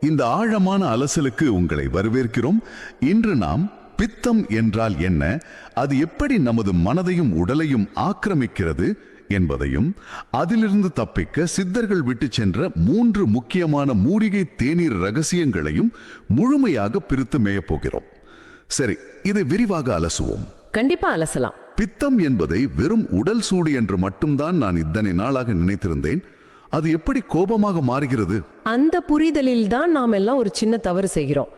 இந்த ஆழமான அலசலுக்கு உங்களை வரவேற்கிறோம். இன்று நாம் பித்தம் என்றால் என்ன, அது எப்படி நமது மனதையும் உடலையும் ஆக்கிரமிக்கிறது என்பதையும், அதிலிருந்து தப்பிக்க சித்தர்கள் விட்டு சென்ற 3 முக்கியமான மூலிகை தேநீர் ரகசியங்களையும் முழுமையாக பிரித்து மேயப்போகிறோம். சரி, இதை விரிவாக அலசுவோம். கண்டிப்பா அலசலாம். பித்தம் என்பதை வெறும் உடல் சூடு என்று மட்டும்தான் நான் இத்தனை நாளாக நினைத்திருந்தேன். அது எப்படி கோபமாக மாறுகிறது? அந்த புரிதலில் தான் நாம் எல்லாம் ஒரு சின்ன தவறு செய்கிறோம்.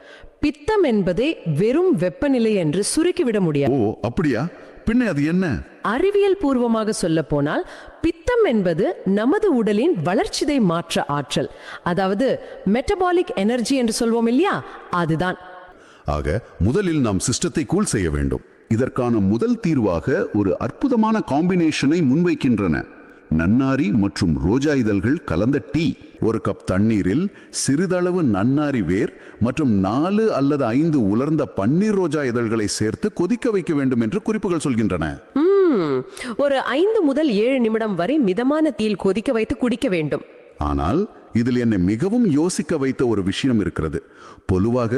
பித்தம் என்பதை வெறும் வெப்பநிலை என்று சுருக்கிவிட முடியாது. ஓ, அப்படியா? பின்ன அது என்ன? அறிவியல் பூர்வமாக சொல்ல போனால் பித்தம் என்பது நமது உடலின் வளர்ச்சிதை மாற்ற ஆற்றல், அதாவது மெட்டபாலிக் எனர்ஜி என்று சொல்வோம் இல்லையா, அதுதான். ஆக முதலில் நாம் சிஸ்டத்தை கூல் செய்ய வேண்டும். இதற்கான முதல் தீர்வாக ஒரு அற்புதமான காம்பினேஷனை முன்வைக்கின்றன. நன்னாரி மற்றும் ரோஜா இதழ்கள் கலந்த டீ. 1 கப் தண்ணீரில் சிறிதளவு நன்னாரி வேர் மற்றும் 4 அல்லது 5 உலர்ந்த பன்னீர் ரோஜா இதழ்களை சேர்த்து கொதிக்க வைக்க வேண்டும் என்று குறிப்புகள் சொல்கின்றன. ஒரு 5 முதல் 7 நிமிடம் வரை மிதமான தீயில் கொதிக்க வைத்து குடிக்க வேண்டும். ஆனால் இதில் என்னை மிகவும் யோசிக்க வைத்த ஒரு விஷயம் இருக்கிறது. பொதுவாக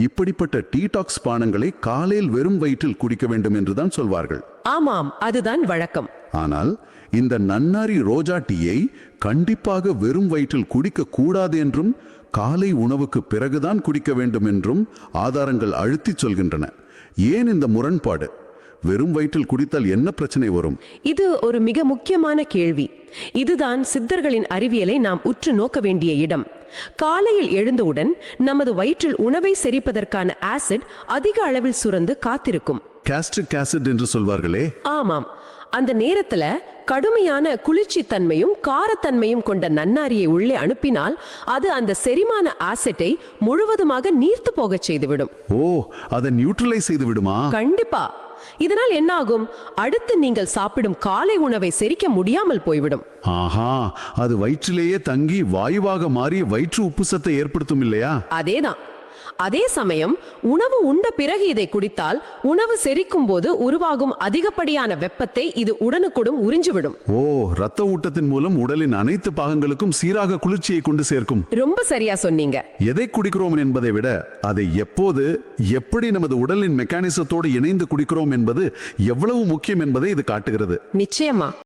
இப்படிப்பட்ட டீடாக்ஸ் பானங்களை காலையில் வெறும் வயிற்றில் குடிக்க வேண்டும் என்றுதான் சொல்வார்கள். ஆமாம், அதுதான் வழக்கம். ஆனால் இந்த நன்னாரி ரோஜா டீயை கண்டிப்பாக வெறும் வயிற்றில் குடிக்க கூடாது என்றும், காலை உணவுக்கு பிறகுதான் குடிக்க வேண்டும் என்றும் ஆதாரங்கள் அழுத்தி சொல்கின்றன. ஏன் இந்த முரண்பாடு? வெறும் வயிற்றில் குடித்தால் என்ன பிரச்சனை வரும்? இது ஒரு மிக முக்கியமான கேள்வி. இதுதான் சித்தர்களின் அறிவியலை நாம் உற்று நோக்க வேண்டிய இடம். காலையில் எழுந்தவுடன் நமது வயிற்றில் உணவை செரிப்பதற்கான ஆசிட் அதிக அளவில் சுரந்து காத்திருக்கும். காஸ்ட்ரிக் ஆசிட் என்று சொல்வார்களே. ஆமாம், அந்த நேரத்துல கடுமையான குளிர்ச்சி தன்மையும் காரத்தன்மையும் கொண்ட நன்னாரியை உள்ளே அனுப்பினால் அது அந்த செரிமான ஆசிட்டை முழுவதுமாக நீர்த்து போக செய்துவிடும். ஓ, அதை நியூட்ரலைஸ் செய்து விடுமா? கண்டிப்பா. இதனால் என்ன ஆகும்? அடுத்து நீங்கள் சாப்பிடும் காலை உணவை செரிக்க முடியாமல் போய்விடும். ஆஹா, அது வயிற்றிலேயே தங்கி வாயுவாக மாறி வயிற்று உப்புசத்தை ஏற்படுத்தும் இல்லையா? அதேதான். அதே சமயம் உணவு உண்ட பிறகு இதை குடித்தால் உணவு செரிக்கும் போது உருவாகும் அதிகப்படியான வெப்பத்தை இது உடனுக்குடன் உறிஞ்சிவிடும். ஓ, இரத்த ஊட்டத்தின் மூலம் உடலின் அனைத்து பாகங்களுக்கும் சீராக குளிர்ச்சியை கொண்டு சேர்க்கும். ரொம்ப சரியா சொன்னீங்க. எதை குடிக்கிறோம் என்பதை விட அதை எப்போது, எப்படி நமது உடலின் மெக்கானிசத்தோடு இணைந்து குடிக்கிறோம் என்பது எவ்வளவு முக்கியம் என்பதை இது காட்டுகிறது. நிச்சயமா.